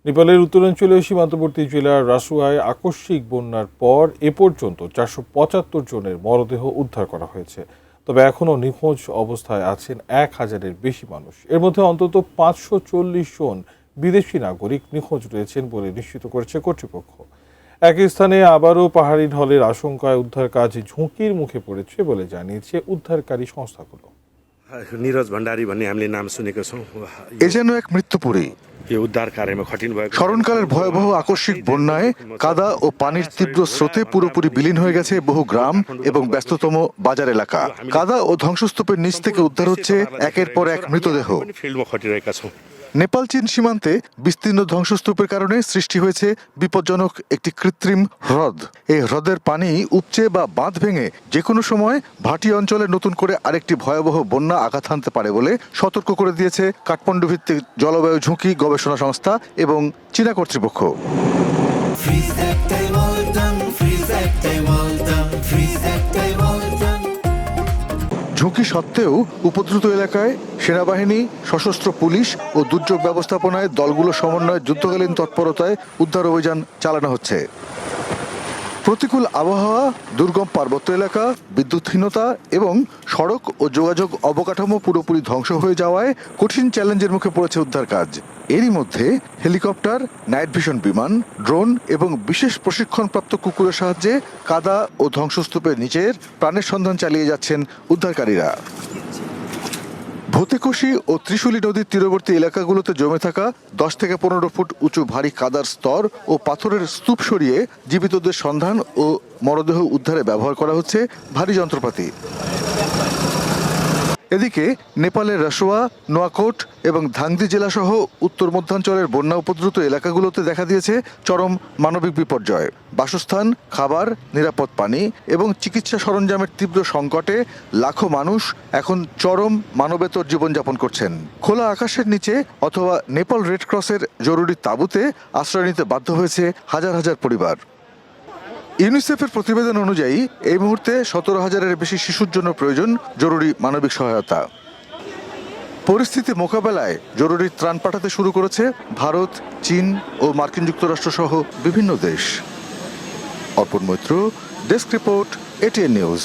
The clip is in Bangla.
নেপালের উত্তরাঞ্চলীয় সীমান্তবর্তী জেলার রাসুয়ায় আকস্মিক বন্যার পর এ পর্যন্ত 475 জনের মরদেহ উদ্ধার করা হয়েছে। তবে এখনও নিখোঁজ অবস্থায় আছেন 1000-এর বেশি মানুষ। এর মধ্যে অন্তত 540 জন বিদেশি নাগরিক নিখোঁজ রয়েছেন বলে নিশ্চিত করেছে কর্তৃপক্ষ। একই স্থানে আবারও পাহাড়ি ঢলের আশঙ্কায় উদ্ধার কাজ ঝুঁকির মুখে পড়েছে বলে জানিয়েছে উদ্ধারকারী সংস্থাগুলো। नीरज भण्डारी भन्ने हामीले नाम सुनेको छौँ। এ যেন এক মৃত্যুপুরী। यो उद्धार कार्यमा कठिन भएको স্মরণকালের ভয়াবহ আকস্মিক বন্যায় কাদা ও পানির তীব্র স্রোতে পুরোপুরি বিলীন হয়ে গেছে বহু গ্রাম এবং ব্যস্ততম বাজার এলাকা। কাদা ও ধ্বংসস্তূপের নিচ থেকে উদ্ধার হচ্ছে একের পর এক মৃতদেহ। फिल्डमा खटिरहेका छौँ। নেপাল চীন সীমান্তে বিস্তীর্ণ ধ্বংসস্তূপের কারণে সৃষ্টি হয়েছে বিপজ্জনক একটি কৃত্রিম হ্রদ। এই হ্রদের পানি উপচে বা বাঁধ ভেঙে যে কোনো সময় ভাটি অঞ্চলে নতুন করে আরেকটি ভয়াবহ বন্যা আঘাত হানতে পারে বলে সতর্ক করে দিয়েছে কাঠমান্ডু ভিত্তিক জলবায়ু ঝুঁকি গবেষণা সংস্থা এবং চীনা কর্তৃপক্ষ। ঝুঁকি সত্ত্বেও উপদ্রুত এলাকায় সেনাবাহিনী, সশস্ত্র পুলিশ ও দুর্যোগ ব্যবস্থাপনায় দলগুলো সমন্বয়ে যুদ্ধকালীন তৎপরতায় উদ্ধার অভিযান চালানো হচ্ছে। প্রতিকূল আবহাওয়া, দুর্গম পার্বত্য এলাকা, বিদ্যুৎহীনতা এবং সড়ক ও যোগাযোগ অবকাঠামো পুরোপুরি ধ্বংস হয়ে যাওয়ায় কঠিন চ্যালেঞ্জের মুখে পড়েছে উদ্ধার কাজ। এরই মধ্যে হেলিকপ্টার, নাইট ভিশন বিমান, ড্রোন এবং বিশেষ প্রশিক্ষণপ্রাপ্ত কুকুরের সাহায্যে কাদা ও ধ্বংসস্তূপের নিচের প্রাণের সন্ধান চালিয়ে যাচ্ছেন উদ্ধারকারীরা। ভূতিকোষী ও ত্রিশূলী নদীর তীরবর্তী এলাকাগুলোতে জমে থাকা 10 থেকে 15 ফুট উঁচু ভারী কাদার স্তর ও পাথরের স্তূপ সরিয়ে জীবিতদের সন্ধান ও মরদেহ উদ্ধারে ব্যবহার করা হচ্ছে ভারী যন্ত্রপাতি। এদিকে নেপালের রাসুয়া, নোয়াকোট এবং ধাংদি জেলাসহ উত্তর মধ্যাঞ্চলের বন্যা উপদ্রুত এলাকাগুলোতে দেখা দিয়েছে চরম মানবিক বিপর্যয়। বাসস্থান, খাবার, নিরাপদ পানি এবং চিকিৎসা সরঞ্জামের তীব্র সংকটে লাখো মানুষ এখন চরম মানবেতর জীবনযাপন করছেন। খোলা আকাশের নিচে অথবা নেপাল রেড ক্রসের জরুরি তাঁবুতে আশ্রয় নিতে বাধ্য হয়েছে হাজার হাজার পরিবার। ইউনিসেফের প্রতিবেদন অনুযায়ী এই মুহূর্তে 17,000-এর বেশি শিশুর জন্য প্রয়োজন জরুরি মানবিক সহায়তা। পরিস্থিতি মোকাবেলায় জরুরি ত্রাণ পাঠাতে শুরু করেছে ভারত, চীন ও মার্কিন যুক্তরাষ্ট্র সহ বিভিন্ন দেশ। Arpan Maitra, desk report, ATN news.